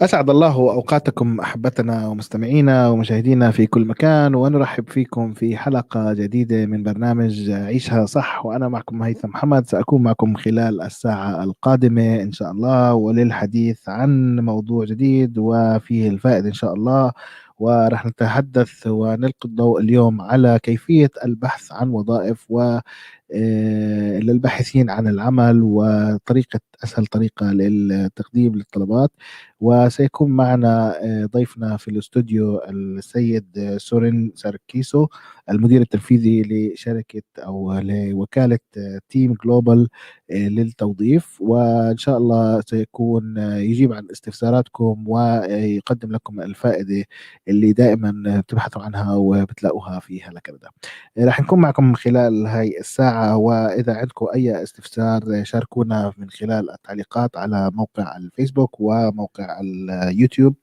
أسعد الله أوقاتكم أحبتنا ومستمعينا ومشاهدينا في كل مكان، ونرحب فيكم في حلقة جديدة من برنامج عيشها صح. وأنا معكم هيثم محمد، سأكون معكم خلال الساعة القادمة إن شاء الله، وللحديث عن موضوع جديد وفيه الفائدة إن شاء الله. ورح نتحدث ونلقي الضوء اليوم على كيفية البحث عن وظائف للباحثين عن العمل، وطريقة أسهل طريقة للتقديم للطلبات. وسيكون معنا ضيفنا في الاستوديو السيد سورين ساركيسو، المدير التنفيذي لشركة أو لوكالة تيم جلوبال للتوظيف. وإن شاء الله سيكون يجيب عن استفساراتكم ويقدم لكم الفائدة اللي دائما بتبحثوا عنها وبتلاقوها في هلا كندا. راح نكون معكم خلال هاي الساعة، وإذا عندكم أي استفسار شاركونا من خلال التعليقات على موقع الفيسبوك وموقع اليوتيوب،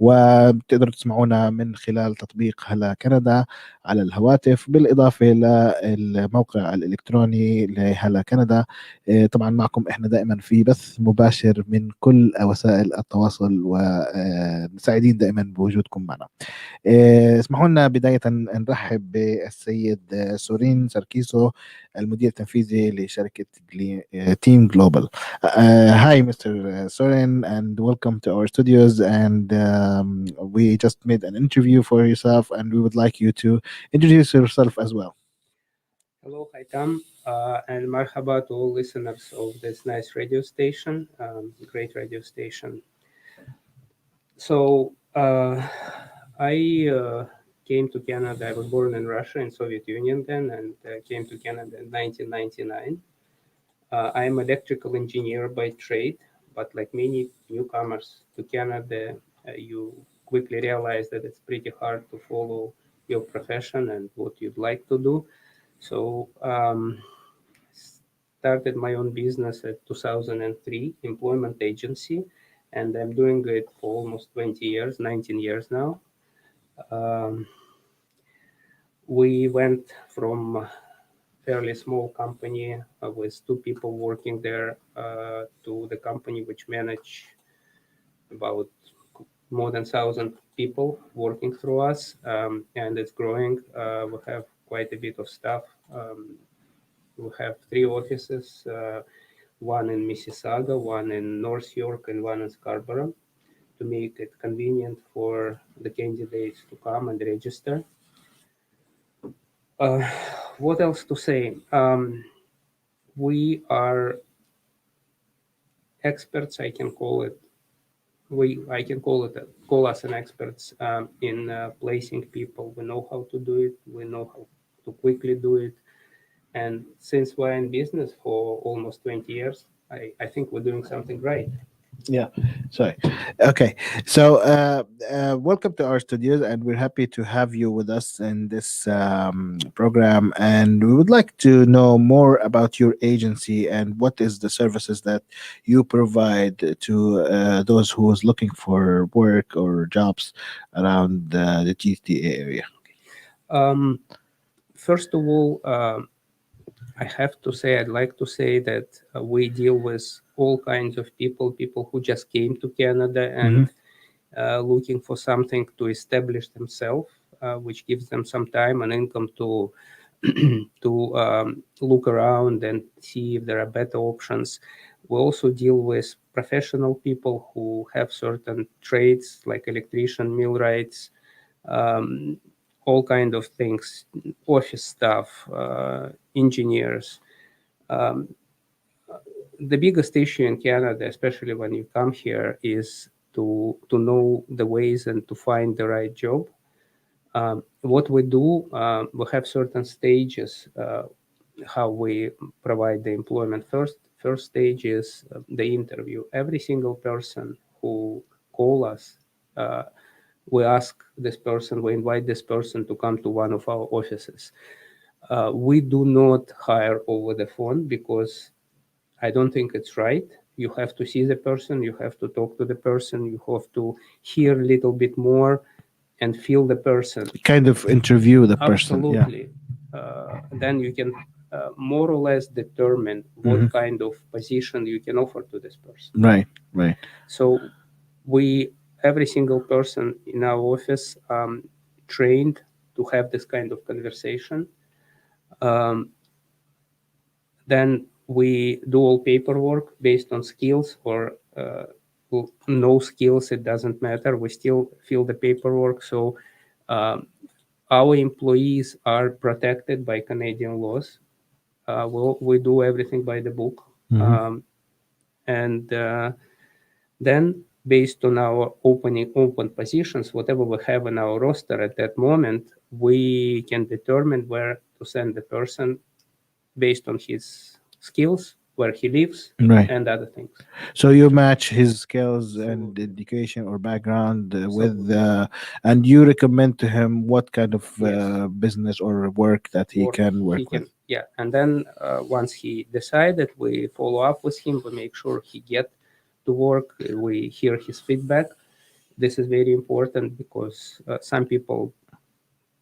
وبتقدروا تسمعونا من خلال تطبيق هلا كندا على الهواتف، بالإضافة للموقع الإلكتروني لهلا كندا. طبعا معكم إحنا دائما في بث مباشر من كل وسائل التواصل، وسعيدين دائما بوجودكم معنا. اسمحوا لنا بداية نرحب بالسيد سورين ساركيسو، المدير التنفيذي لشركة تيم جلوبال. Hi, Mr. Soren, and welcome to our studios. And we just made an interview for yourself, and we would like you to introduce yourself as well. Hello, Haitam, and marhaba to all listeners of this nice radio station, great radio station. So, I came to Canada. I was born in Russia, in Soviet Union then, and came to Canada in 1999. I'm an electrical engineer by trade, but like many newcomers to Canada, you quickly realize that it's pretty hard to follow your profession and what you'd like to do. So started my own business at 2003, employment agency, and I'm doing it for almost 20 years, 19 years now. We went from a fairly small company with 2 people working there to the company which manage about more than 1,000 people working through us, and it's growing. We have quite a bit of staff. We have 3 offices, one in Mississauga, one in North York, and one in Scarborough, to make it convenient for the candidates to come and register. What else to say? We are experts, I can call it. Call us an experts in placing people. We know how to do it. We know how to quickly do it. And since we're in business for almost 20 years, I think we're doing something right. Yeah, sorry. Okay, so welcome to our studios, and we're happy to have you with us in this program. And we would like to know more about your agency and what is the services that you provide to those who is looking for work or jobs around the GTA area. First of all, I'd like to say that we deal with all kinds of people who just came to Canada and looking for something to establish themselves, which gives them some time and income to look around and see if there are better options. We also deal with professional people who have certain trades like electrician, millwrights, all kind of things, office staff, engineers. The biggest issue in Canada, especially when you come here, is to know the ways and to find the right job. What we do, we have certain stages how we provide the employment. First stage is the interview. Every single person who call us, we ask this person, we invite this person to come to one of our offices. We do not hire over the phone because I don't think it's right. You have to see the person, you have to talk to the person, you have to hear a little bit more and feel the person. Kind of interview the person. Absolutely. Then you can more or less determine what kind of position you can offer to this person. Right. So we every single person in our office trained to have this kind of conversation. Then we do all paperwork based on skills or no skills, it doesn't matter. We still fill the paperwork. So our employees are protected by Canadian laws. We do everything by the book. And then based on our open positions, whatever we have in our roster at that moment, we can determine where to send the person based on his skills, where he lives, Right. and other things. So you match his skills and education or background with, and you recommend to him what kind of business or work that he can work with. Yeah, and then once he decided, we follow up with him. We make sure he get to work. We hear his feedback. This is very important because some people,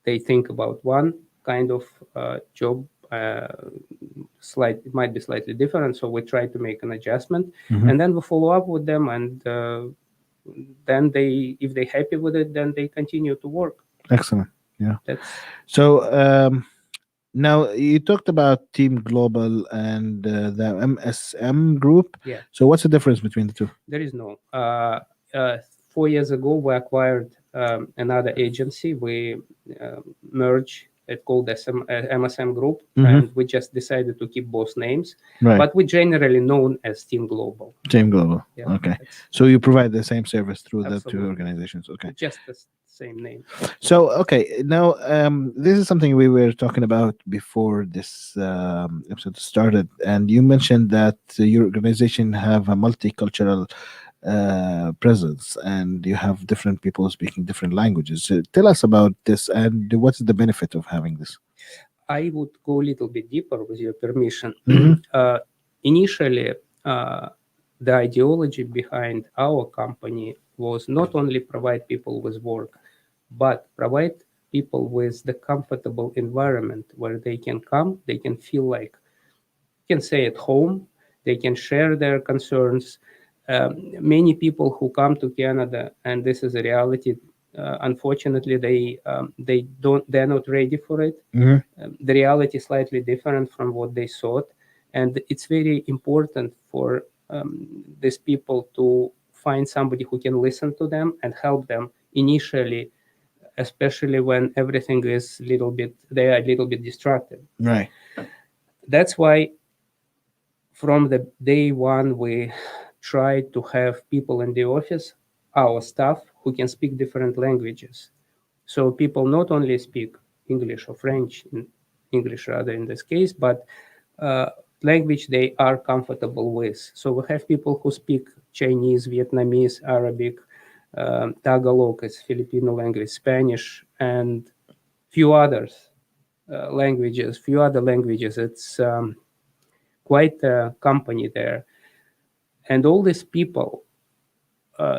they think about one kind of job. It might be slightly different, so we try to make an adjustment, and then we follow up with them, and then if they're happy with it, then they continue to work. Excellent. Yeah. So now you talked about Team Global and the MSM group. Yeah. So what's the difference between the two? There is no. 4 years ago, we acquired another agency. We merged. It's called MSM Group, and we just decided to keep both names. Right. But we're generally known as Team Global. Team Global. Yeah, okay. So you provide the same service through Absolutely. the two organizations. Okay. Just the same name. So, okay. Now, this is something we were talking about before this episode started. And you mentioned that your organization have a multicultural presence and you have different people speaking different languages. So tell us about this and what's the benefit of having this? I would go a little bit deeper with your permission. Initially, the ideology behind our company was not only provide people with work, but provide people with the comfortable environment where they can come, they can feel like, can say at home, they can share their concerns. Many people who come to Canada, and this is a reality, unfortunately, they're not ready for it. The reality is slightly different from what they thought, and it's very important for these people to find somebody who can listen to them and help them initially, especially when everything is they are a little bit distracted. Right. That's why from the day one, we try to have people in the office, our staff, who can speak different languages. So people not only speak English or French, English rather in this case, but language they are comfortable with. So we have people who speak Chinese, Vietnamese, Arabic, Tagalog is Filipino language, Spanish, and few others languages. It's quite a company there. And all these people,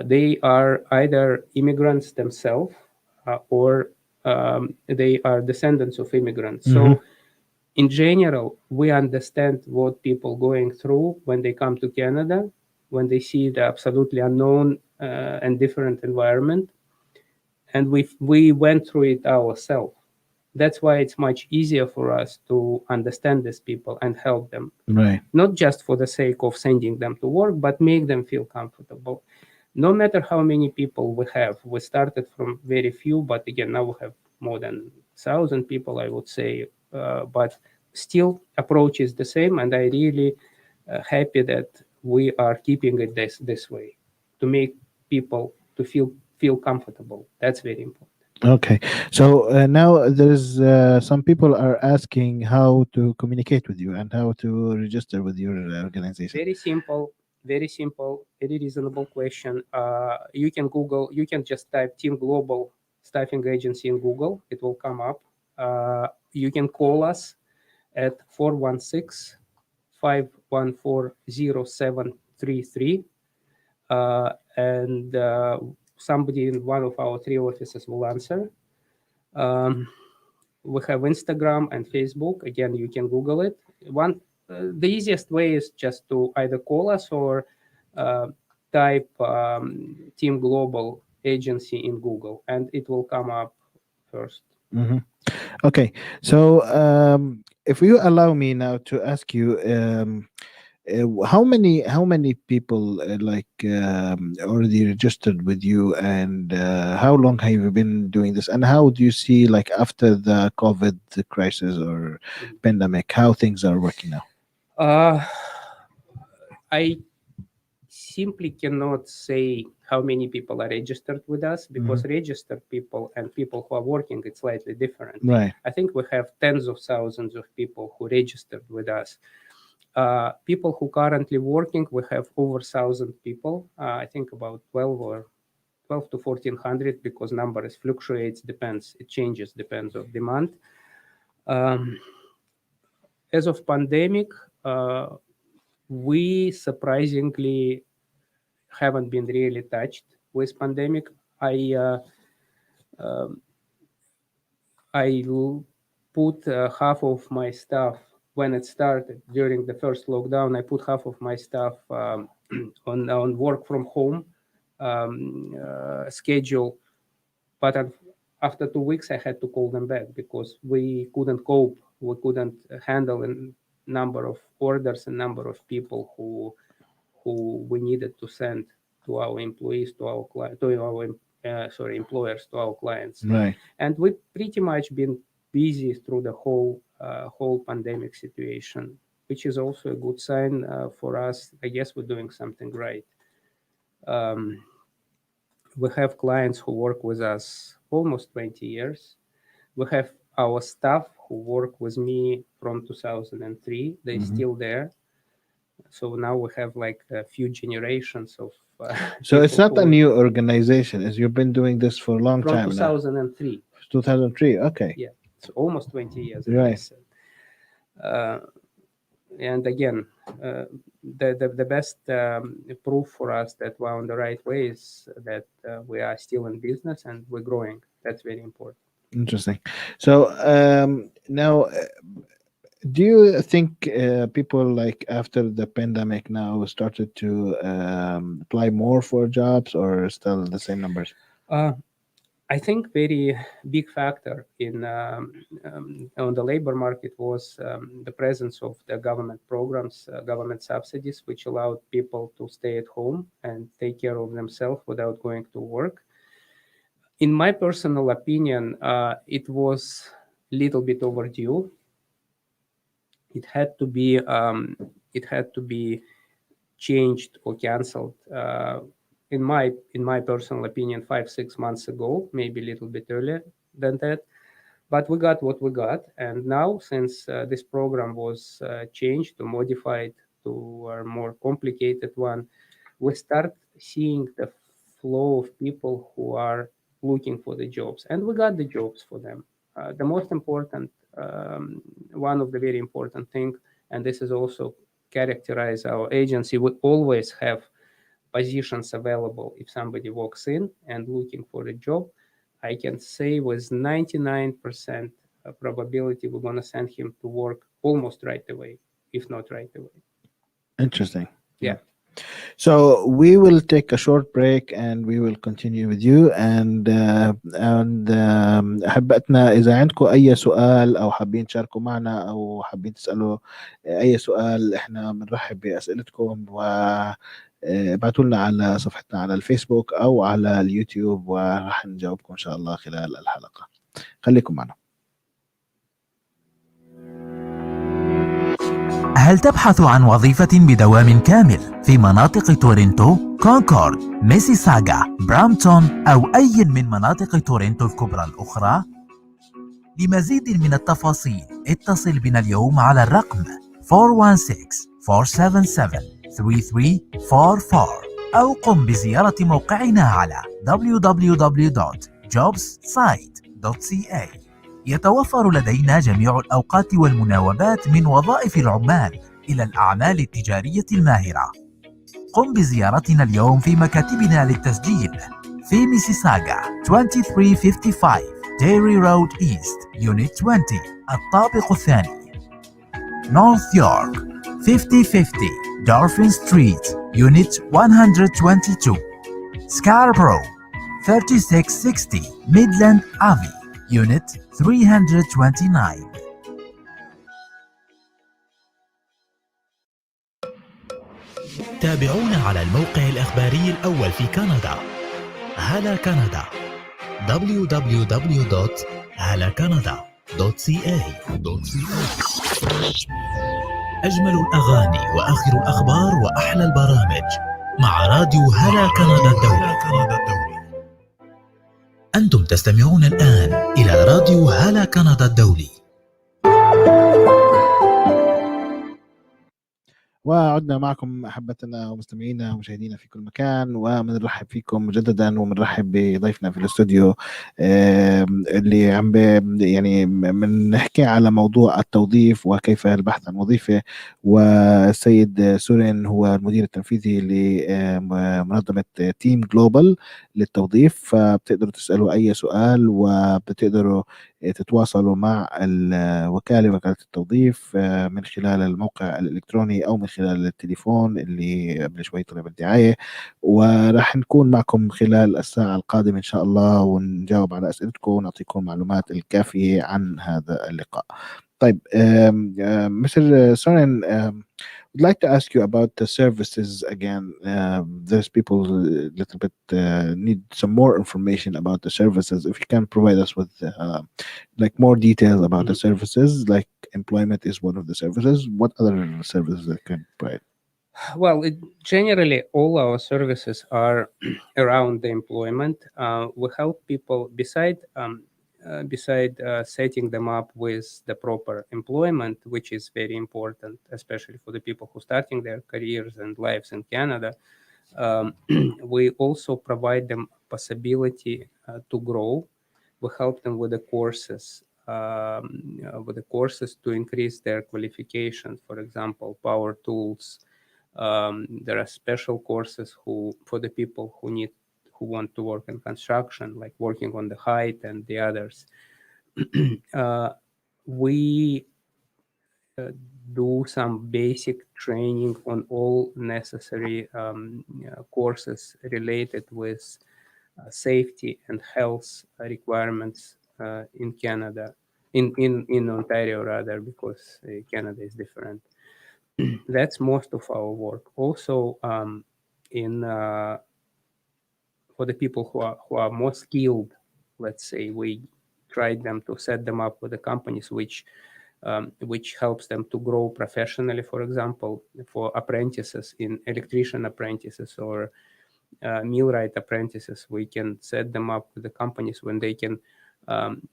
they are either immigrants themselves or they are descendants of immigrants. So in general, we understand what people going through when they come to Canada, when they see the absolutely unknown and different environment. And we went through it ourselves. That's why it's much easier for us to understand these people and help them. Right. Not just for the sake of sending them to work, but make them feel comfortable. No matter how many people we have, we started from very few, but again, now we have more than 1,000 people, I would say. But still, approach is the same, and I really happy that we are keeping it this way to make people to feel comfortable. That's very important. Okay, so now there's some people are asking how to communicate with you and how to register with your organization. Very simple, very reasonable question. You can just type Team Global Staffing Agency in Google. It will come up. You can call us at 416-514-0733. And somebody in one of our 3 offices will answer. We have Instagram and Facebook. Again, you can Google it. The easiest way is just to either call us or type Team Global agency in Google, and it will come up first. Mhm. Okay, so if you allow me now to ask you, how many people already registered with you, and how long have you been doing this, and how do you see, like, after the COVID crisis or pandemic, how things are working now? I simply cannot say how many people are registered with us, because registered people and people who are working, it's slightly different. Right. I think we have tens of thousands of people who registered with us. People who currently working, we have over 1,000 people. I think about 12 to 1,400, because numbers fluctuates, depends, it changes, depends of demand. As of pandemic, we surprisingly haven't been really touched with pandemic. I put half of my staff when it started during the first lockdown. I put half of my staff on work from home schedule, but after 2 weeks I had to call them back because we couldn't cope. We couldn't handle a number of orders, a number of people who we needed to send to our employees, to our employers, to our clients. Right. And we've pretty much been busy through the whole pandemic situation, which is also a good sign for us. I guess we're doing something right. We have clients who work with us almost 20 years. We have our staff who work with me from 2003. They're still there. So now we have like a few generations of. So it's not a new organization, as you've been doing this for a long from time 2003. now. 2003. Okay. Yeah, it's almost 20 years. Right. And again, the best proof for us that we're on the right way is that we are still in business and we're growing. That's very important. Interesting. So now, do you think people, like, after the pandemic now started to apply more for jobs, or still the same numbers? I think very big factor in on the labor market was the presence of the government programs, government subsidies, which allowed people to stay at home and take care of themselves without going to work. In my personal opinion, it was a little bit overdue. It had to be changed or canceled. In my personal opinion, 5-6 months ago, maybe a little bit earlier than that. But we got what we got. And now, since this program was changed or modified to a more complicated one, we start seeing the flow of people who are looking for the jobs. And we got the jobs for them. The most important, one of the very important things, and this is also characterize our agency, we always have positions available. If somebody walks in and looking for a job, I can say with 99% probability we're going to send him to work almost right away, if not right away. Interesting. Yeah. So we will take a short break and we will continue with you. And أحبتنا، إذا عندكم أي سؤال أو حابين تشاركوا معنا أو حابين تسألوا أي سؤال، إحنا بنرحب بأسئلتكم، وابعتوا لنا على صفحتنا على الفيسبوك أو على اليوتيوب، وراح نجاوبكم إن شاء الله خلال الحلقة. خليكم معنا. هل تبحث عن وظيفة بدوام كامل في مناطق تورنتو، كونكورد، ميسيساغا، برامبتون أو أي من مناطق تورنتو الكبرى الأخرى؟ لمزيد من التفاصيل اتصل بنا اليوم على الرقم 416-477-3344 أو قم بزيارة موقعنا على www.jobsite.ca. يتوفر لدينا جميع الأوقات والمناوبات من وظائف العمال إلى الأعمال التجارية الماهرة. قم بزيارتنا اليوم في مكاتبنا للتسجيل في ميسيساغا 2355 Dairy Road East Unit 20 الطابق الثاني، North York 5050 Dolphin Street Unit 122، Scarborough 3660 Midland Ave, Unit 329. تابعونا على الموقع الإخباري الأول في كندا، هلا كندا، www.halacanada.ca. أجمل الأغاني وآخر الأخبار وأحلى البرامج مع راديو هلا كندا الدولي. أنتم تستمعون الآن إلى راديو هلا كندا الدولي. وعدنا معكم أحبتنا ومستمعينا ومشاهدينا في كل مكان، وبنرحب فيكم مجددا وبنرحب بضيفنا في الاستوديو اللي عم يعني بنحكي على موضوع التوظيف وكيف البحث عن وظيفة. والسيد سورين هو المدير التنفيذي لمنظمة تيم جلوبال للتوظيف، فبتقدروا تسألوا أي سؤال وبتقدروا تتواصلوا مع وكالة التوظيف من خلال الموقع الإلكتروني أو من خلال التليفون اللي قبل شوي طلع بالدعاية. وراح نكون معكم خلال الساعة القادمة إن شاء الله ونجاوب على أسئلتكم ونعطيكم معلومات الكافية عن هذا اللقاء. طيب, Mr. Soren, I'd like to ask you about the services again. There's people a little bit need some more information about the services. If you can provide us with like more details about the services, like employment is one of the services. What other services that can provide? Well, generally, all our services are around the employment. We help people beside setting them up with the proper employment, which is very important, especially for the people who are starting their careers and lives in Canada. We also provide them possibility to grow. We help them with the courses. To increase their qualification, for example, power tools. There are special courses for the people who want to work in construction, like working on the height and the others. We do some basic training on all necessary courses related with safety and health requirements in Canada, in Ontario rather, because Canada is different. That's most of our work. Also, for the people who are more skilled, let's say, we try them to set them up with the companies which helps them to grow professionally. For example, for apprentices, in electrician apprentices or millwright apprentices, we can set them up with the companies when they can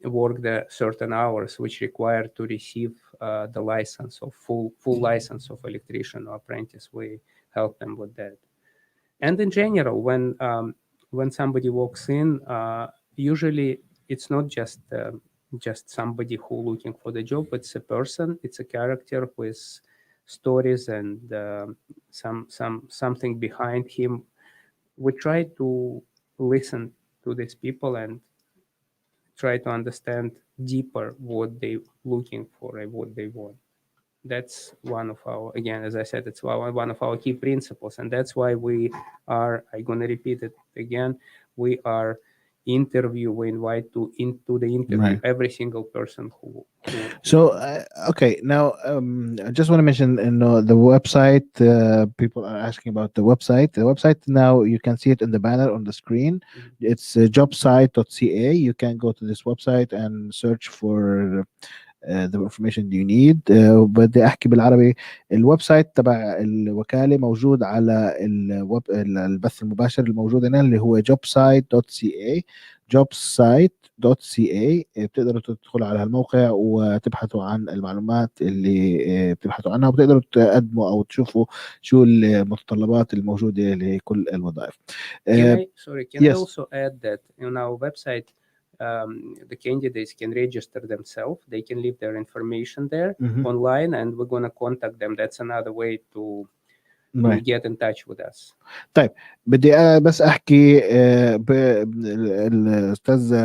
work the certain hours which require to receive the license of full license of electrician or apprentice. We help them with that. And in general, when somebody walks in, usually it's not just somebody who looking for the job. It's a person. It's a character with stories and something behind him. We try to listen to these people and try to understand deeper what they're looking for and what they want. That's one of our, again, as I said, it's one of our key principles. And that's why we are, I'm going to repeat it again, we invite into the interview every single person who So, okay, now I just want to mention, the website. People are asking about the website. The website now, you can see it in the banner on the screen. It's jobsite.ca. You can go to this website and search for the information you need. بدي احكي بالعربي. الويب سايت تبع الوكاله موجود على البث المباشر الموجود هنا اللي هو jobsite.ca. jobsite.ca. بتقدروا تدخلوا على الموقع وتبحثوا عن المعلومات اللي بتبحثوا عنها، وبتقدروا تقدموا او تشوفوا شو المتطلبات الموجوده لكل الوظائف. Can I also add that on our website, the candidates can register themselves. They can leave their information there online, and we're going to contact them. That's another way to Right. get in touch with us. طيب بدي بس احكي الاستاذ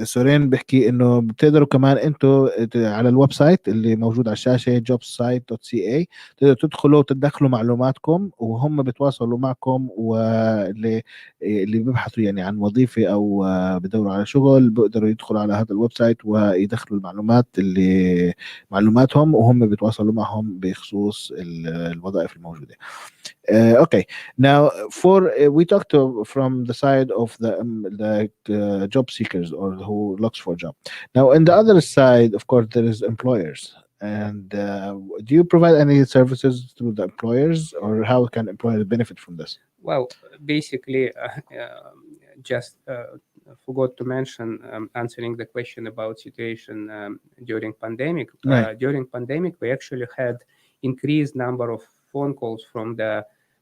سورين بيحكي انه بتقدروا كمان انتوا على الويب سايت اللي موجود على الشاشه jobsite.ca تقدروا تدخلوا وتدخلوا معلوماتكم وهم بيتواصلوا معكم، واللي بيبحثوا يعني عن وظيفه او بدوروا على شغل بيقدروا يدخلوا على هذا الويب سايت ويدخلوا المعلومات اللي معلوماتهم وهم بيتواصلوا معهم بخصوص الوظائف الموجوده. Okay. Now, we talked from the side of the job seekers or who looks for a job. Now, on the other side, of course, there is employers. And do you provide any services through the employers, or how can employers benefit from this? Well, basically, just forgot to mention answering the question about situation during pandemic. Right. During pandemic, we actually had increased number of phone calls from the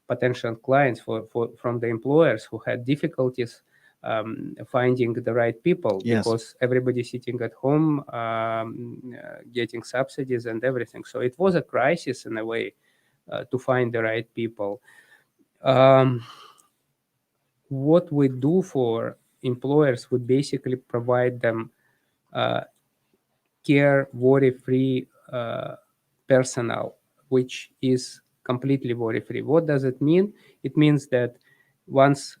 potential clients from the employers who had difficulties finding the right people. Yes. Because everybody sitting at home getting subsidies and everything. So it was a crisis in a way to find the right people. What we do for employers would basically provide them care worry-free personnel, which is completely worry-free. What does it mean? It means that once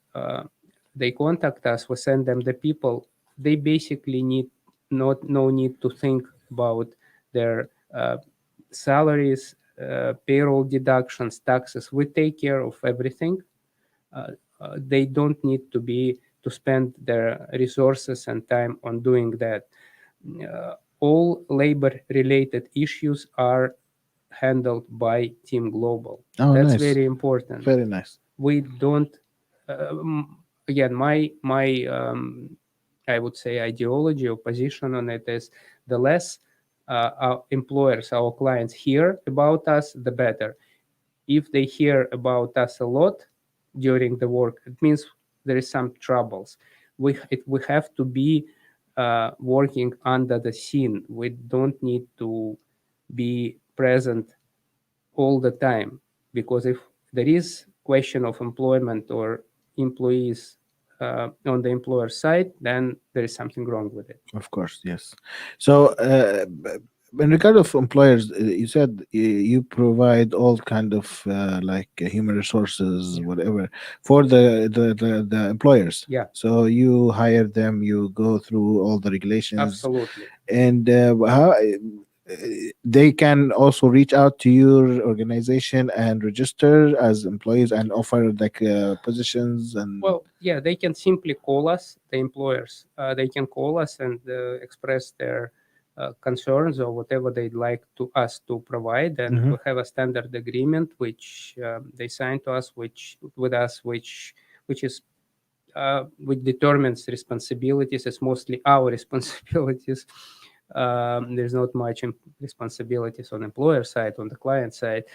they contact us, we send them the people. They basically need no need to think about their salaries, payroll deductions, taxes. We take care of everything. They don't need to spend their resources and time on doing that. All labor-related issues are handled by Team Global. Oh, That's nice. very important. Very nice. We don't. Again, my I would say ideology or position on it is the less our employers, our clients hear about us, the better. If they hear about us a lot during the work, it means there is some troubles. We have to be working under the scene. We don't need to be present all the time, because if there is question of employment or employees on the employer side, then there is something wrong with it. Of course, yes. So, in regard of employers, you said you provide all kind of like human resources, whatever, for the employers. Yeah. So you hire them, you go through all the regulations. Absolutely. And how they can also reach out to your organization and register as employees and offer like positions and. Well, yeah, they can simply call us, the employers. They can call us and express their concerns or whatever they'd like us to provide, and we have a standard agreement which they sign to us, which is which determines responsibilities. It's mostly our responsibilities. There's not much responsibilities on employer side, on the client side.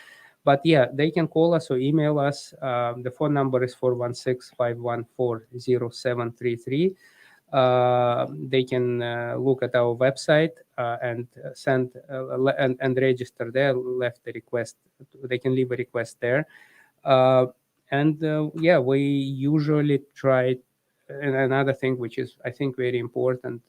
But yeah, they can call us or email us. The phone number is 416-514-0733. They can look at our website and send and register there, left the request. They can leave a request there. Yeah, we usually try. And another thing which is, I think, very important,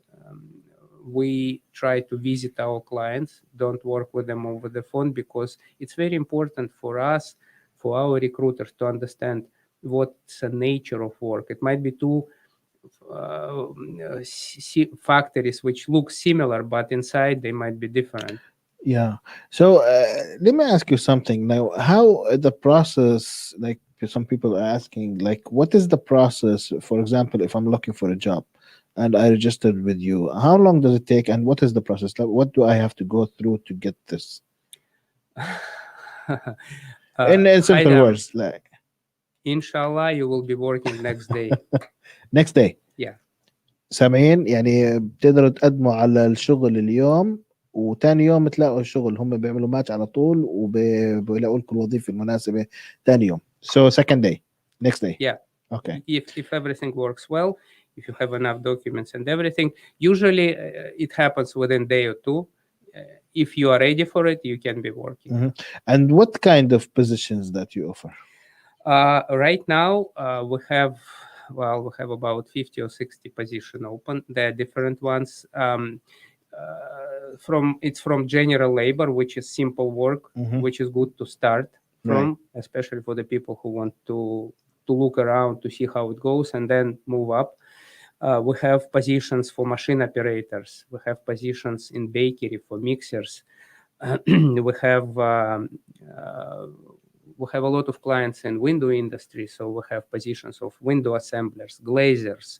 we try to visit our clients, don't work with them over the phone, because it's very important for us, for our recruiters, to understand what's the nature of work. It might be two factories which look similar, but inside they might be different. Yeah. So let me ask you something now. How the process, like some people are asking, like, what is the process? For example, if I'm looking for a job and I registered with you, how long does it take, and what is the process? Like, what do I have to go through to get this? In simple words, like. Inshallah, you will be working next day. Next day. Yeah. سامعين؟ يعني بتقدروا تقدموا على الشغل اليوم وتاني يوم تلاقوا الشغل، هم بيعملوا ماتش على طول وبيلاقوا لكم الوظيفة المناسبة تاني يوم. So second day, next day. Yeah. Okay. If everything works well, if you have enough documents and everything, usually it happens within a day or two. if you are ready for it, you can be working. And what kind of positions that you offer? Right now, we have about 50 or 60 positions open. There are different ones. It's from general labor, which is simple work, which is good to start from, especially for the people who want to look around to see how it goes and then move up. We have positions for machine operators. We have positions in bakery for mixers. We have a lot of clients in window industry, so we have positions of window assemblers, glazers,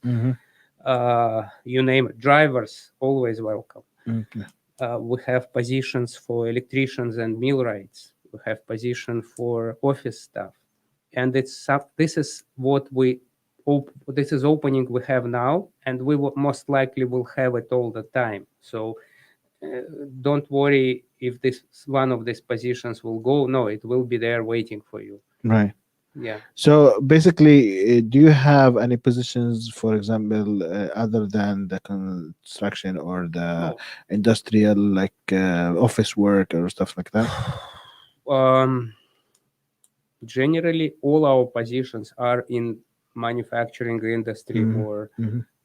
you name it. Drivers, always welcome. We have positions for electricians and millwrights. We have position for office staff, and this is opening we have now, and we will most likely will have it all the time. So don't worry if this one of these positions will go. No, it will be there waiting for you. Right. Yeah. So basically, do you have any positions, for example, other than the construction or the industrial, like office work or stuff like that? Generally, all our positions are in manufacturing industry or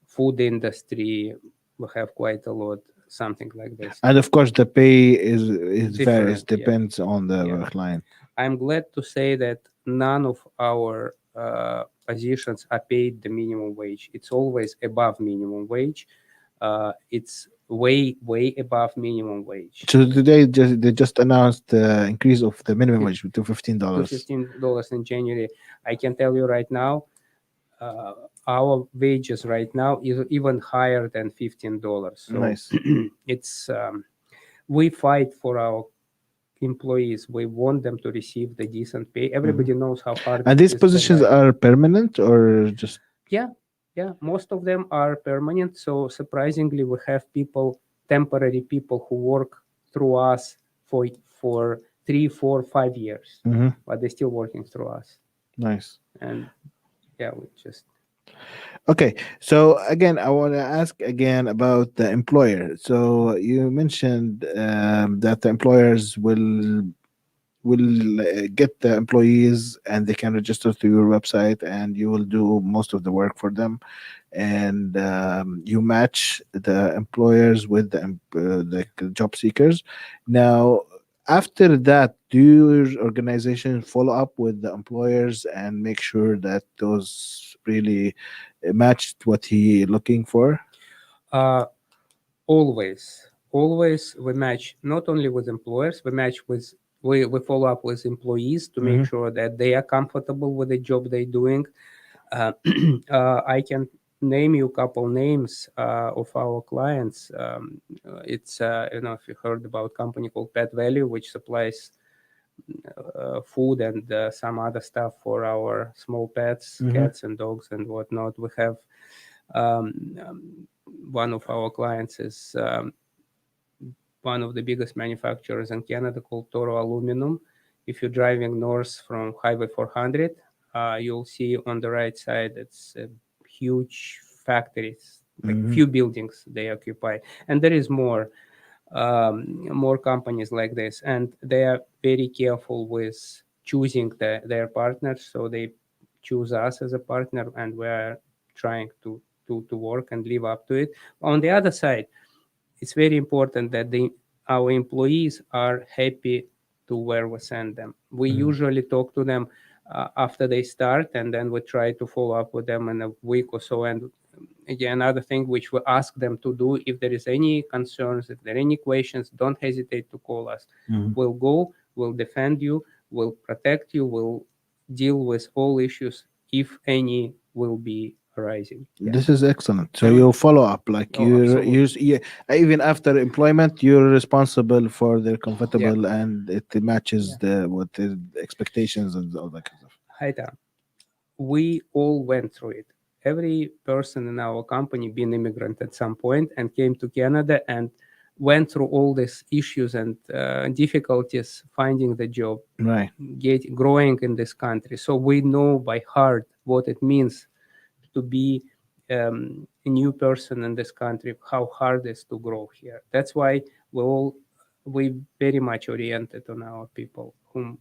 food industry. We have quite a lot, something like this. And of course, the pay is varies, Different, depends on the client. I'm glad to say that none of our positions are paid the minimum wage. It's always above minimum wage. It's way above minimum wage. So today, they just announced the increase of the minimum wage to $15. To $15 in January. I can tell you right now, our wages right now is even higher than $15. So Nice. It's we fight for our employees. We want them to receive the decent pay. Everybody knows how hard. And these positions are permanent or just? Yeah, most of them are permanent. So surprisingly, we have temporary people who work through us for 3, 4, 5 years, but they're still working through us. Nice. And yeah, we just. Okay, so again, I want to ask again about the employer. So you mentioned that the employers will get the employees and they can register to your website and you will do most of the work for them, and you match the employers with the job seekers. Now, after that, do your organization follow up with the employers and make sure that those really matched what he looking for? Always we match not only with employers, we follow up with employees to make sure that they are comfortable with the job they're doing. I can name you a couple names of our clients. It's if you heard about a company called Pet Value, which supplies food and some other stuff for our small pets, cats and dogs and whatnot. We have one of our clients is one of the biggest manufacturers in Canada called Toro Aluminum. If you're driving north from Highway 400, you'll see on the right side it's huge factories, like few buildings they occupy, and there is more companies like this, and they are very careful with choosing their partners. So they choose us as a partner, and we're trying to work and live up to it. On the other side, it's very important that our employees are happy to where we send them. We usually talk to them after they start, and then we try to follow up with them in a week or so. And again, another thing which we ask them to do, if there is any concerns, if there are any questions, don't hesitate to call us. We'll go, we'll defend you, we'll protect you, we'll deal with all issues, if any will be arising. This is excellent. So you follow up, like you even after employment, you're responsible for their comfortable and it matches what the expectations and all that kind of stuff. Hi, Tom. We all went through it. Every person in our company been immigrant at some point and came to Canada and went through all these issues and difficulties finding the job, right? Growing in this country. So we know by heart what it means to be a new person in this country, how hard it is to grow here. That's why we all we very much oriented on our people who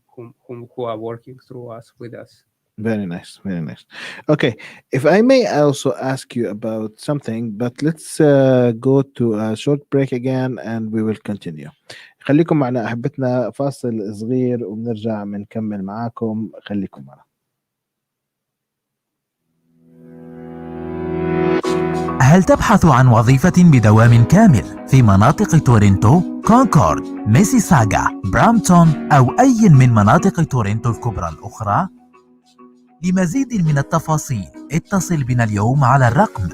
are working through us with us. Very nice, very nice. Okay, if I may also ask you about something, but let's go to a short break again and we will continue. خليكم معنا أحبتنا، فاصل صغير وبنرجع بنكمل معاكم، خليكم معنا. هل تبحث عن وظيفة بدوام كامل في مناطق تورنتو، كونكورد، ميسيساغا، برامبتون أو أي من مناطق تورنتو الكبرى الأخرى؟ لمزيد من التفاصيل اتصل بنا اليوم على الرقم 416-477-3344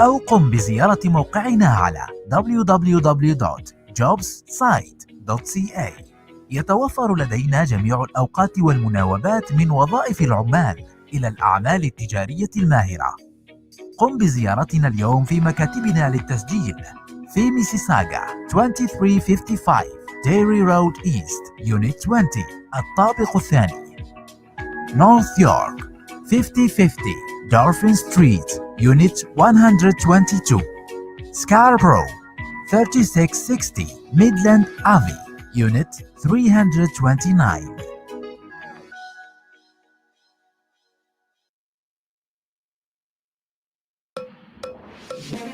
أو قم بزيارة موقعنا على www.jobsite.ca. يتوفر لدينا جميع الأوقات والمناوبات من وظائف العمال إلى الأعمال التجارية الماهرة. قم بزيارتنا اليوم في مكاتبنا للتسجيل في ميسيساغا 2355 Dairy Road East Unit 20 الطابق الثاني، North York 5050 Dolphin Street Unit 122, Scarborough 3660 Midland Ave Unit 329.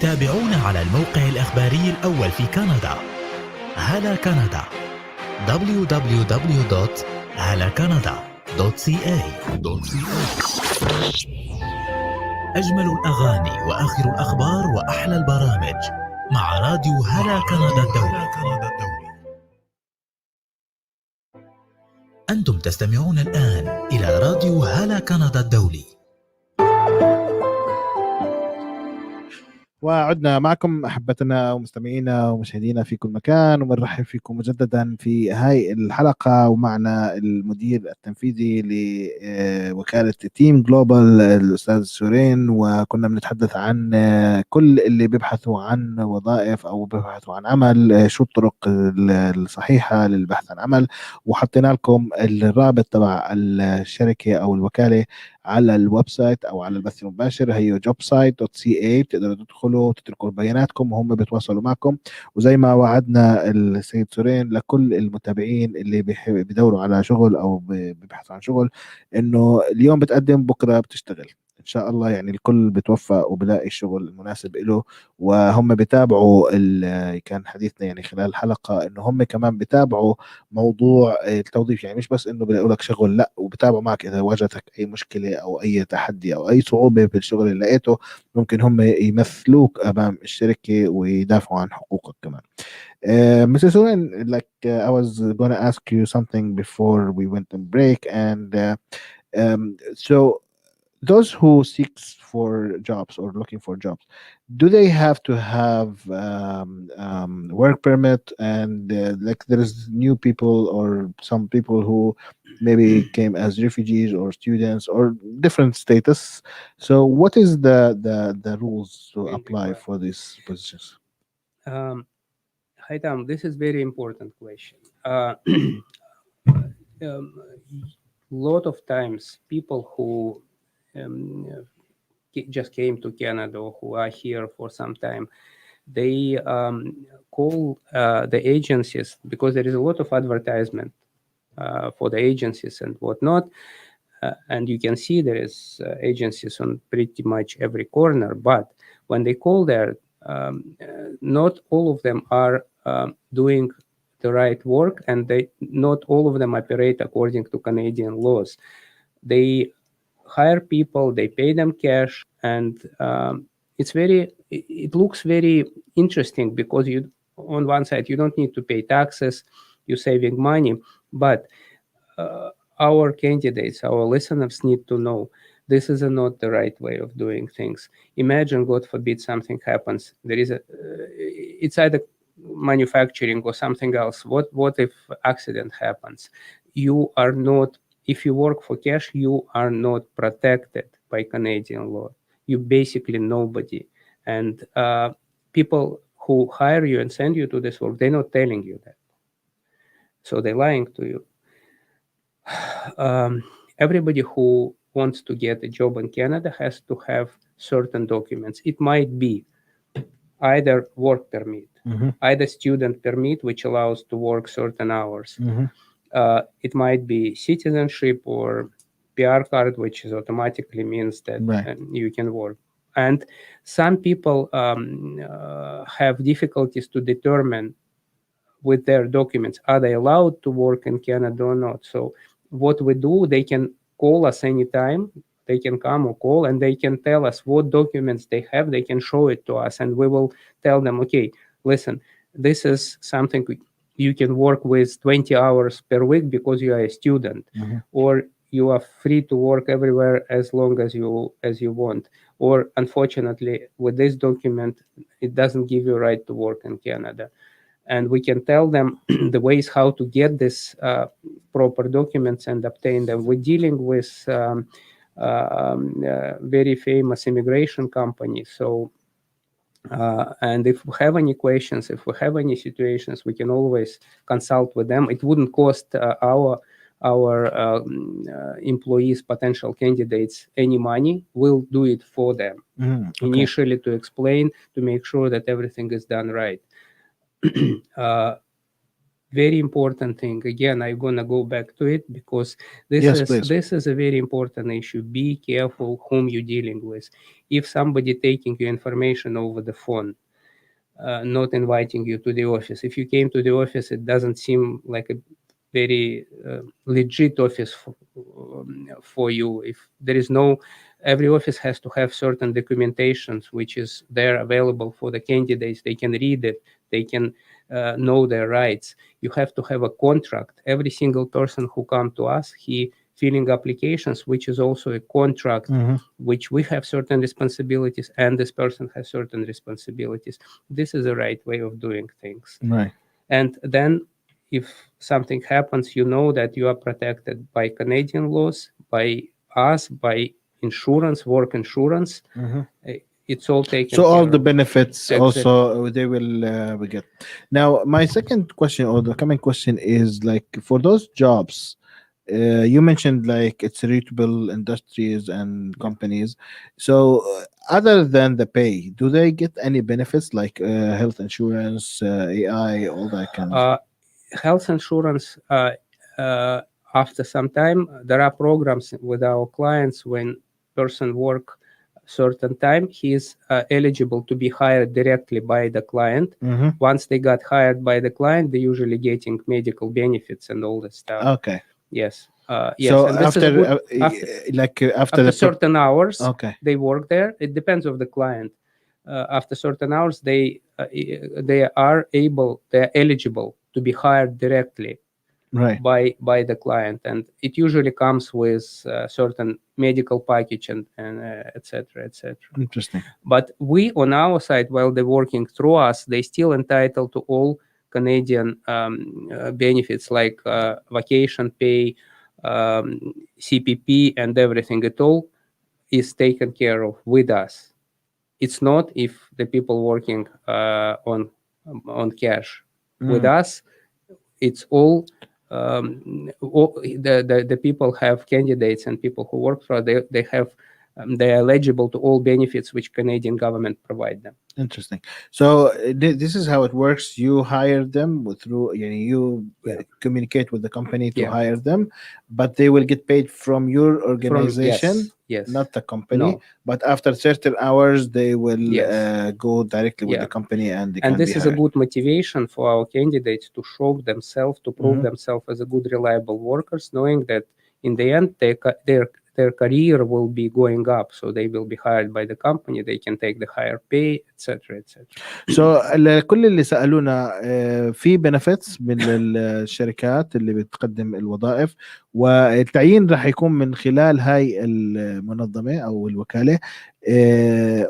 تابعونا على الموقع الإخباري الأول في كندا، هلا كندا، www.halacanada.ca. أجمل الأغاني وآخر الأخبار وأحلى البرامج مع راديو هلا كندا الدولي. أنتم تستمعون الآن إلى راديو هلا كندا الدولي. وعدنا معكم أحبتنا ومستمعينا ومشاهدينا في كل مكان، وبنرحب فيكم مجددا في هاي الحلقة، ومعنا المدير التنفيذي لوكالة تيم جلوبال الأستاذ سورين. وكنا بنتحدث عن كل اللي بيبحثوا عن وظائف أو بيبحثوا عن عمل، شو الطرق الصحيحة للبحث عن عمل، وحطينا لكم الرابط تبع الشركة أو الوكالة على الويب سايت او على البث المباشر، هي jobsite.ca. بتقدروا تدخلوا تتركوا بياناتكم وهم بيتواصلوا معكم. وزي ما وعدنا السيد سورين لكل المتابعين اللي بيدوروا على شغل او بيبحثوا عن شغل، انه اليوم بتقدم بكره بتشتغل ان شاء الله. يعني الكل بتوفق وبلاقي الشغل المناسب له. وهم بيتابعوا كان حديثنا يعني خلال الحلقه انه هم كمان بيتابعوا موضوع التوظيف، يعني مش بس انه بيلاقوا لك شغل، لا، وبتابعوا معك اذا واجهتك اي مشكله او اي تحدي او اي صعوبه بالشغل اللي لقيته، ممكن هم يمثلوك امام الشركه ويدافعوا عن حقوقك كمان. Mr. Soren, like I was going to ask you something before we went on break, and so those who seeks for jobs or looking for jobs, do they have to have work permit? And like there is new people or some people who maybe came as refugees or students or different status. So what is the rules to apply for these positions? Hi Tom, this is very important question. Lot of times people who just came to Canada or who are here for some time, they call the agencies because there is a lot of advertisement for the agencies and whatnot. And you can see there is agencies on pretty much every corner. But when they call there, not all of them are doing the right work, and not all of them operate according to Canadian laws. They hire people, they pay them cash, and it looks very interesting because you, on one side, you don't need to pay taxes, you're saving money, but our candidates, our listeners need to know this is not the right way of doing things. Imagine, God forbid, something happens. There is it's either manufacturing or something else. What if accident happens? You are not, if you work for cash, you are not protected by Canadian law. You're basically nobody. And people who hire you and send you to this work, they're not telling you that. So they're lying to you. Everybody who wants to get a job in Canada has to have certain documents. It might be either work permit, Mhm. either student permit, which allows to work certain hours. Mhm. It might be citizenship or PR card, which is automatically means that Right. you can work. And some people have difficulties to determine with their documents, are they allowed to work in Canada or not? So what we do, they can call us anytime, they can come or call, and they can tell us what documents they have, they can show it to us, and we will tell them, okay, listen, this is something you can work with 20 hours per week because you are a student, Mhm. or you are free to work everywhere as long as you want, or unfortunately with this document it doesn't give you right to work in Canada. And we can tell them the ways how to get this proper documents and obtain them. We're dealing with very famous immigration companies. So, and if we have any questions, if we have any situations, we can always consult with them. It wouldn't cost our employees, potential candidates, any money. We'll do it for them Okay. initially to explain, to make sure that everything is done right. Very important thing. Again, I'm gonna go back to it because Yes, please. this is a very important issue. Be careful whom you're dealing with. If somebody taking your information over the phone, not inviting you to the office. If you came to the office, it doesn't seem like a very legit office for you. If there is no, every office has to have certain documentations which is there available for the candidates. They can read it. They can know their rights. You have to have a contract. Every single person who come to us, he filling applications, which is also a contract, which we have certain responsibilities and this person has certain responsibilities. This is the right way of doing things. Right. And then if something happens, you know that you are protected by Canadian laws, by us, by insurance, work insurance. It's all taken So all care the of. benefits Exactly. also they will get. Now, my second question or the coming question is like for those jobs, you mentioned like it's reputable industries and companies. So other than the pay, do they get any benefits like health insurance, AI, all that kind of? Health insurance, after some time, there are programs with our clients when person work certain time, he is eligible to be hired directly by the client. Once they got hired by the client, they usually getting medical benefits and all that stuff. Okay. Yes. Yes. So And this after, is good, after the certain hours, okay, they work there. It depends of the client. After certain hours, they are eligible to be hired directly right, by the client, and it usually comes with certain medical package and etc. etc. interesting. But we on our side, while they're working through us, they still entitled to all Canadian benefits like vacation pay, CPP, and everything. It all is taken care of with us. It's not if the people working on cash. With us, it's all the people have candidates and people who work for they have they are eligible to all benefits which Canadian government provide them. Interesting. So this is how it works. You hire them through, you communicate with the company to hire them, but they will get paid from your organization, yes, not the company. No. But after certain hours, they will go directly with the company, and they can this be is hired. a good motivation for our candidates to show themselves, to prove themselves as a good, reliable workers, knowing that in the end their career will be going up, so they will be hired by the company, they can take the higher pay, etc. etc. So كل اللي سألونا في benefits من الشركات اللي بتقدم الوظائف، والتعيين راح يكون من خلال هاي المنظمة أو الوكالة،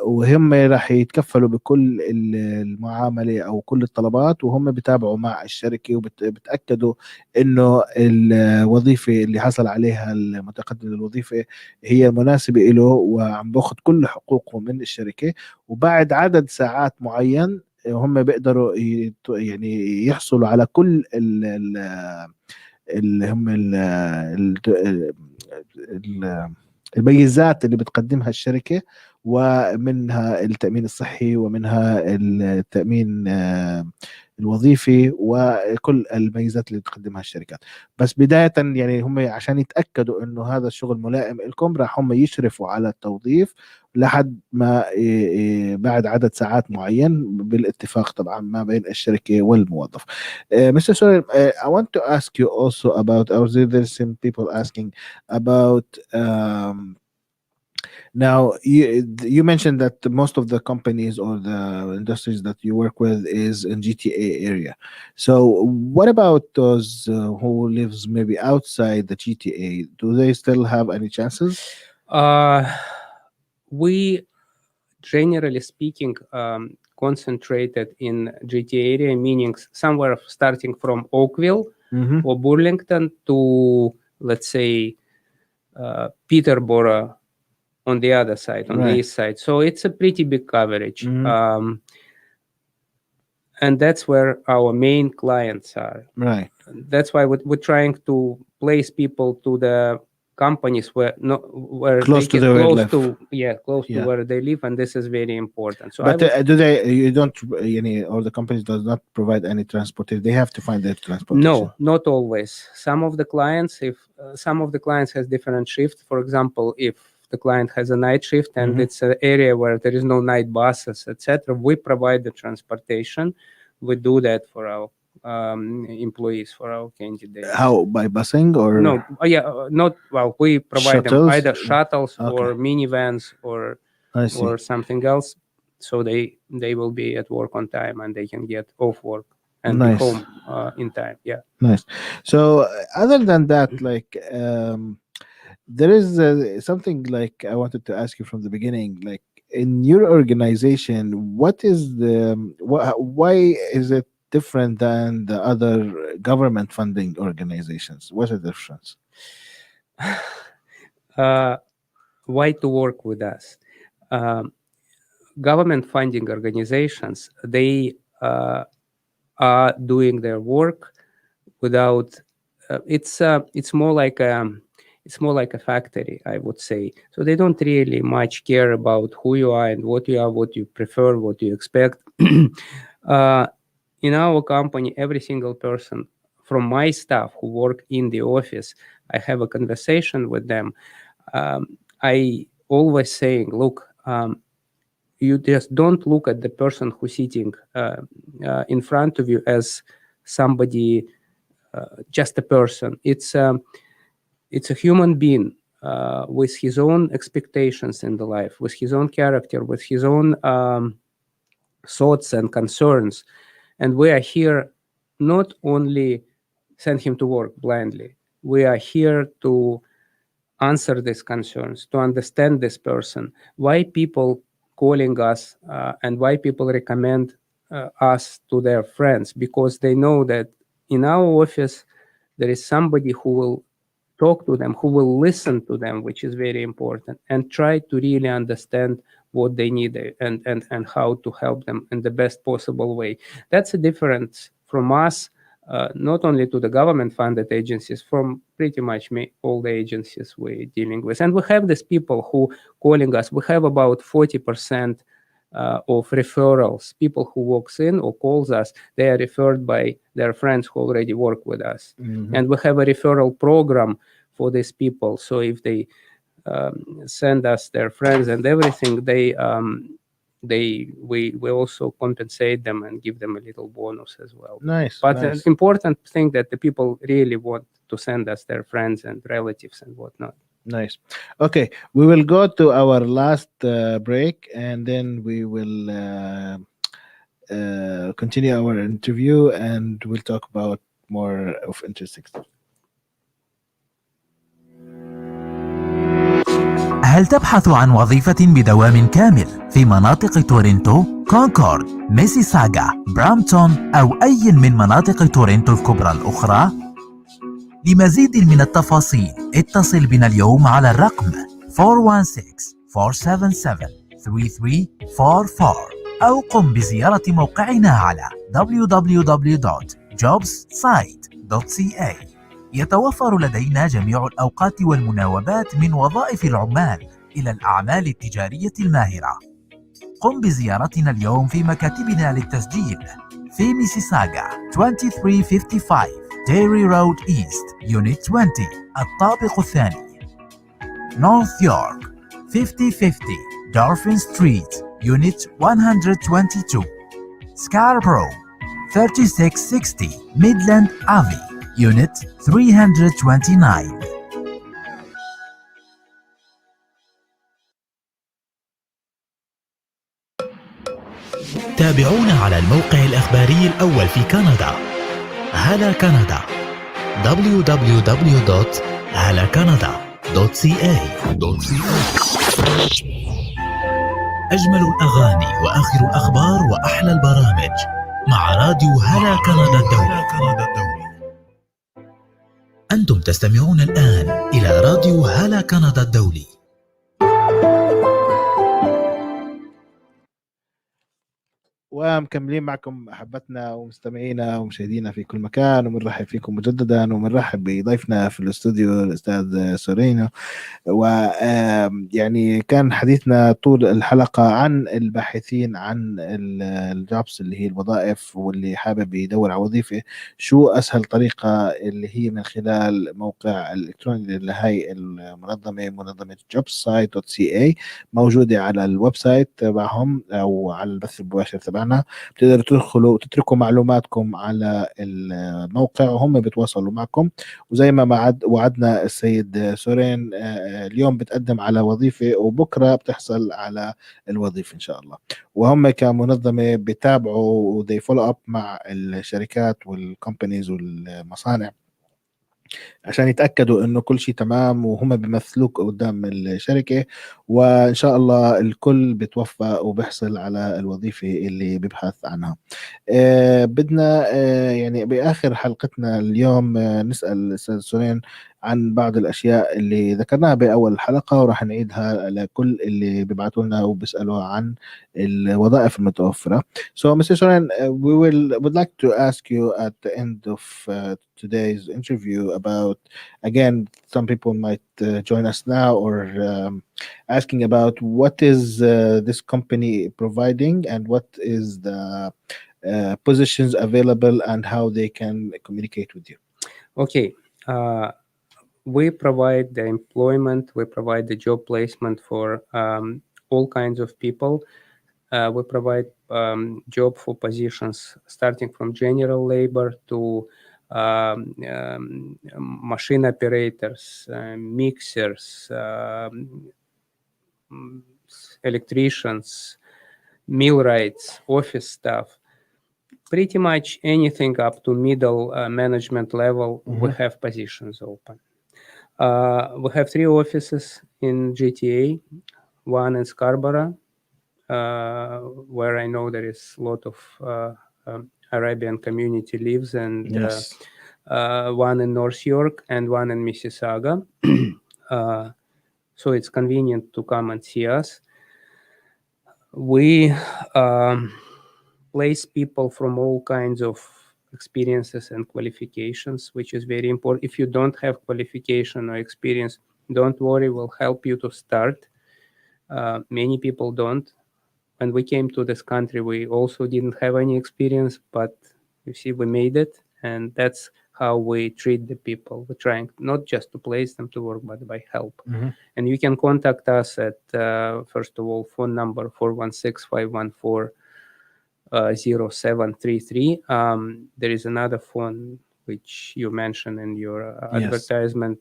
وهم راح يتكفلوا بكل المعاملة أو كل الطلبات، وهم بتابعوا مع الشركة وبتأكدوا إنه الوظيفة اللي حصل عليها المتقدم للوظيفة هي مناسبة له وعم باخد كل حقوقه من الشركة. وبعد عدد ساعات معين هم بيقدروا يعني يحصلوا على كل اللي هم الميزات اللي بتقدمها الشركة، ومنها التأمين الصحي ومنها التأمين الوظيفي وكل الميزات اللي تقدمها الشركات. بس بداية يعني هم عشان يتأكدوا انه هذا الشغل ملائم لكم راح هم يشرفوا على التوظيف لحد ما بعد عدد ساعات معين بالاتفاق طبعا ما بين الشركة والموظف. Mr. Soren, I want to ask you also about, or there's some people asking about now you mentioned that most of the companies or the industries that you work with is in GTA area. So what about those who lives maybe outside the GTA? Do they still have any chances? We, generally speaking, concentrated in GTA area, meaning somewhere starting from Oakville or Burlington to, let's say, Peterborough on the other side, on the east side. So it's a pretty big coverage. And that's where our main clients are. Right. That's why we're trying to place people to the companies where close to where they live, and this is very important. So but do they, you don't, or the companies does not provide any transportation? They have to find their transportation? No, not always. Some of the clients, if some of the clients has different shifts, for example, if the client has a night shift and it's an area where there is no night buses, etc., we provide the transportation. We do that for our employees, for our candidates. How, by busing or no? Not well. We provide shuttles? them either shuttles or minivans or something else, so they will be at work on time and they can get off work and be home in time. Yeah. Nice. So other than that, like there is something like I wanted to ask you from the beginning, like in your organization, what is the why is it different than the other government funding organizations? What's the difference? Why to work with us? Government funding organizations, they are doing their work without. It's more like a factory, I would say. So they don't really much care about who you are and what you are, what you prefer, what you expect. In our company, every single person from my staff who work in the office, I have a conversation with them. I always saying, look, you just don't look at the person who's sitting in front of you as somebody, just a person. It's a human being with his own expectations in the life, with his own character, with his own thoughts and concerns. And we are here not only send him to work blindly. We are here to answer these concerns, to understand this person, why people calling us and why people recommend us to their friends, because they know that in our office there is somebody who will talk to them, who will listen to them, which is very important, and try to really understand what they need and how to help them in the best possible way. That's a difference from us, not only to the government-funded agencies, from pretty much all the agencies we're dealing with. And we have these people who calling us. We have about 40% of referrals. People who walks in or calls us, they are referred by their friends who already work with us. And we have a referral program for these people. So if they send us their friends and everything, we also compensate them and give them a little bonus as well. Nice. But an important thing that the people really want to send us their friends and relatives and whatnot. Nice. Okay, we will go to our last break, and then we will continue our interview, and we'll talk about more of interesting stuff. هل تبحث عن وظيفة بدوام كامل في مناطق تورنتو، كونكورد، ميسيساغا، برامبتون أو أي من مناطق تورنتو الكبرى الأخرى؟ لمزيد من التفاصيل اتصل بنا اليوم على الرقم 416-477-3344 أو قم بزيارة موقعنا على www.jobsite.ca. يتوفر لدينا جميع الأوقات والمناوبات من وظائف العمال إلى الأعمال التجارية الماهرة. قم بزيارتنا اليوم في مكاتبنا للتسجيل في ميسيساغا 2355 Dairy Road East Unit 20 الطابق الثاني. North York 5050 Dolphin Street Unit 122 Scarborough 3660 Midland Ave Unit 329. تابعونا على الموقع الإخباري الأول في كندا هلا كندا www.halacanada.ca. أجمل الأغاني وآخر الأخبار وأحلى البرامج مع راديو هلا كندا الدولي. أنتم تستمعون الآن إلى راديو هلا كندا الدولي. ومكملين معكم أحبتنا ومستمعينا ومشاهدينا في كل مكان، ومنرحب فيكم مجددا، ومنرحب بضيفنا في الاستوديو الأستاذ سورينو. ويعني كان حديثنا طول الحلقة عن الباحثين عن الجوبس اللي هي الوظائف، واللي حابب يدور على وظيفة شو أسهل طريقة اللي هي من خلال موقع الإلكتروني لهي المنظمة، منظمة jobsite.ca، موجودة على الويب سايت تبعهم أو على البث المباشر تبعنا. بتقدروا تدخلوا وتتركوا معلوماتكم على الموقع وهم بيتواصلوا معكم. وزي ما وعدنا السيد سورين، اليوم بتقدم على وظيفة وبكرة بتحصل على الوظيفة إن شاء الله. وهم كمنظمة بيتابعوا وذي فولو أب مع الشركات والكومبانيز والمصانع عشان يتأكدوا إنه كل شيء تمام، وهم بيمثلوك قدام الشركة، وإن شاء الله الكل بتوفق وبيحصل على الوظيفة اللي بيبحث عنها. بدنا يعني بآخر حلقتنا اليوم نسأل الأستاذ سورين عن بعض الأشياء اللي ذكرناها بأول الحلقة، وراح نعيدها لكل اللي بيبعتوا لنا وبيسألوا عن الوظائف المتوفرة. So Mr. Soren, would like to ask you at the end of today's interview about, again, some people might join us now or asking about what is this company providing and what is the positions available and how they can communicate with you. Okay. We provide the employment, we provide the job placement for all kinds of people. We provide job for positions starting from general labor to machine operators, mixers, electricians, millwrights, office staff. Pretty much anything up to middle management level, we have positions open. We have 3 offices in GTA, one in Scarborough, where I know there is a lot of Arabian community lives, and Yes. one in North York and one in Mississauga. So it's convenient to come and see us. We place people from all kinds of experiences and qualifications, which is very important. If you don't have qualification or experience, don't worry, we'll help you to start. Many people don't. When we came to this country, we also didn't have any experience, but you see, we made it, and that's how we treat the people. We're trying not just to place them to work, but by help. And you can contact us at, first of all, phone number 416-514-0733. There is another phone which you mentioned in your advertisement.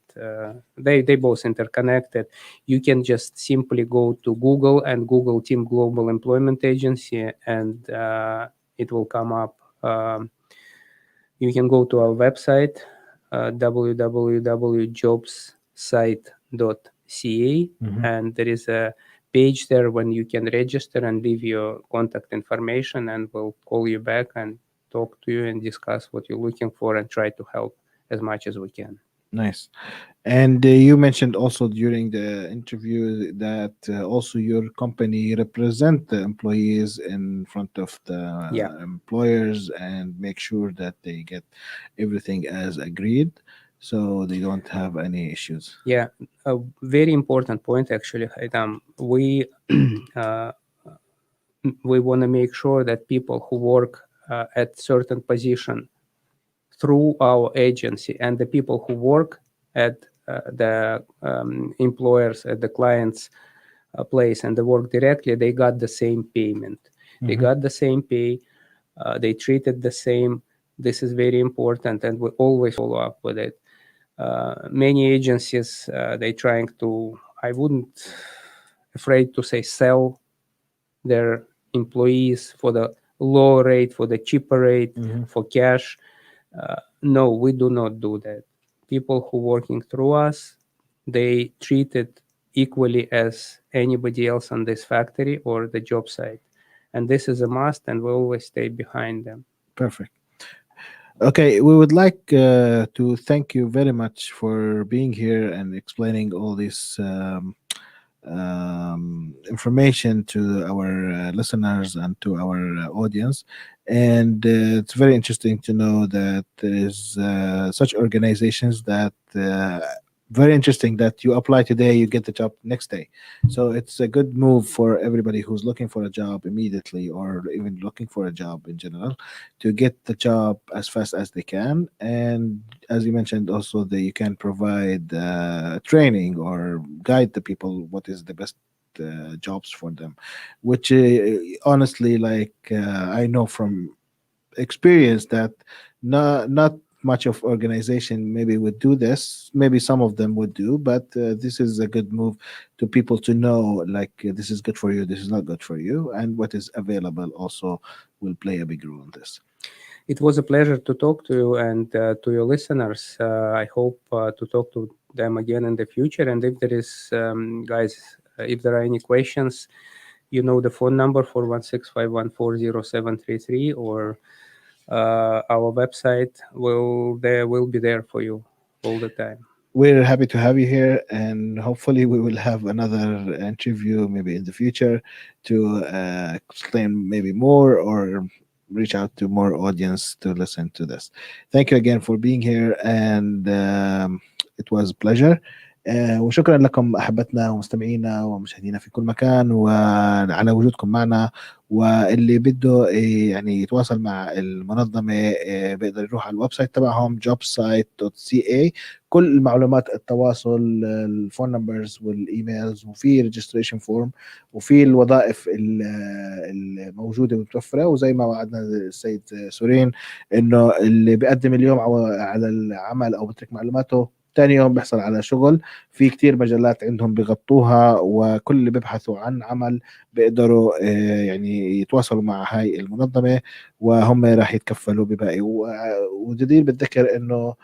They both interconnected. You can just simply go to Google and Google Team Global Employment Agency, and it will come up. You can go to our website, www.jobsite.ca, and there is a page there when you can register and leave your contact information, and we'll call you back and talk to you and discuss what you're looking for and try to help as much as we can. Nice. And you mentioned also during the interview that also your company represent the employees in front of the employers and make sure that they get everything as agreed. so they don't have any issues. Yeah, a very important point actually, Haitham. We want to make sure that people who work at certain position through our agency and the people who work at the employers, at the client's place, and they work directly, they got the same payment. They got the same pay. They treated the same. This is very important, and we always follow up with it. Many agencies, they trying to, I wouldn't afraid to say, sell their employees for the low rate, for the cheaper rate, for cash. No, we do not do that. People who working through us, they treated equally as anybody else on this factory or the job site. And this is a must, and we always stay behind them. Perfect. Okay, we would like to thank you very much for being here and explaining all this information to our listeners and to our audience. And it's very interesting to know that there is such organizations that very interesting that you apply today, you get the job next day. So it's a good move for everybody who's looking for a job immediately, or even looking for a job in general, to get the job as fast as they can. And as you mentioned also, that you can provide training or guide the people what is the best jobs for them, which honestly, like I know from experience that not much of organization maybe would do this. Maybe some of them would do, but this is a good move to people to know, like this is good for you, this is not good for you, and what is available also will play a big role in this. It was a pleasure to talk to you and to your listeners. I hope to talk to them again in the future. And if there is, guys, if there are any questions, you know the phone number 416-514-0733, or our website will be there for you all the time. We're happy to have you here, and hopefully we will have another interview maybe in the future to explain maybe more or reach out to more audience to listen to this. Thank you again for being here, and it was a pleasure. وشكرا لكم أحبتنا ومستمعينا ومشاهدينا في كل مكان وعلى وجودكم معنا. واللي بده يعني يتواصل مع المنظمة بيقدر يروح على الويب سايت تبعهم jobsite.ca. كل المعلومات التواصل، الفون نمبرز والايميلز، وفي ريجستريشن فورم، وفي الوظائف الموجودة والمتوفرة. وزي ما وعدنا السيد سورين انه اللي بيقدم اليوم على العمل او بترك معلوماته تاني يوم بيحصل على شغل. في كتير مجالات عندهم بيغطوها، وكل اللي بيبحثوا عن عمل بيقدروا يعني يتواصلوا مع هاي المنظمة وهم راح يتكفلوا بباقي. وجدير بالذكر انه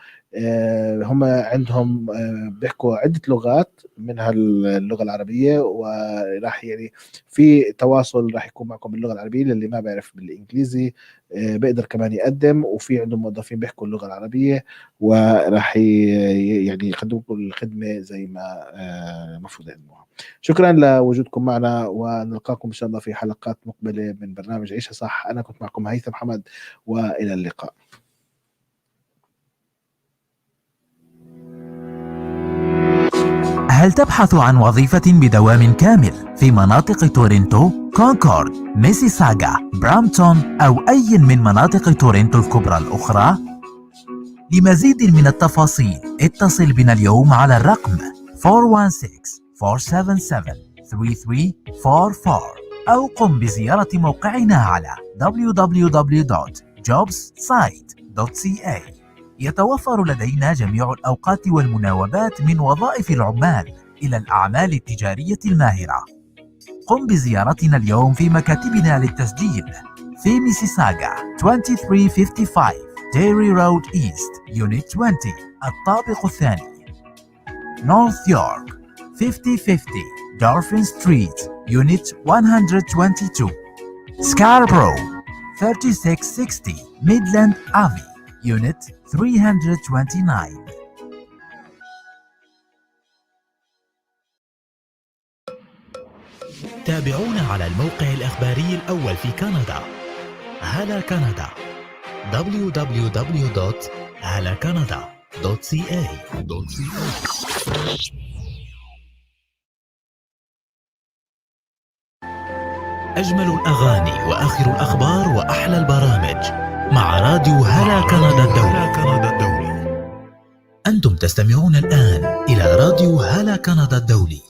هم عندهم بيحكوا عدة لغات منها اللغة العربية، وراح يعني في تواصل راح يكون معكم باللغة العربية. للي ما بيعرف بالإنجليزي بيقدر كمان يقدم، وفي عندهم موظفين بيحكوا اللغة العربية وراح يعني يقدموا الخدمة زي ما مفروض يقدموها. شكرا لوجودكم معنا، ونلقاكم إن شاء الله في حلقات مقبلة من برنامج عيشها صح. أنا كنت معكم هيثم حمد، وإلى اللقاء. هل تبحث عن وظيفة بدوام كامل في مناطق تورنتو، كونكورد، ميسيساغا، برامبتون أو أي من مناطق تورنتو الكبرى الأخرى؟ لمزيد من التفاصيل اتصل بنا اليوم على الرقم 416-477-3344 أو قم بزيارة موقعنا على www.jobsite.ca. يتوفر لدينا جميع الأوقات والمناوبات من وظائف العمال إلى الأعمال التجارية الماهرة. قم بزيارتنا اليوم في مكاتبنا للتسجيل في ميسيساغا 2355 Dairy Road East Unit 20 الطابق الثاني، North York 5050 Dolphin Street Unit 122، Scarborough 3660 Midland Ave Unit 329. تابعونا على الموقع الإخباري الأول في كندا، هلا كندا، www.halacanada.ca. أجمل الأغاني وآخر الأخبار وأحلى البرامج مع راديو هلا كندا الدولي. أنتم تستمعون الآن إلى راديو هلا كندا الدولي.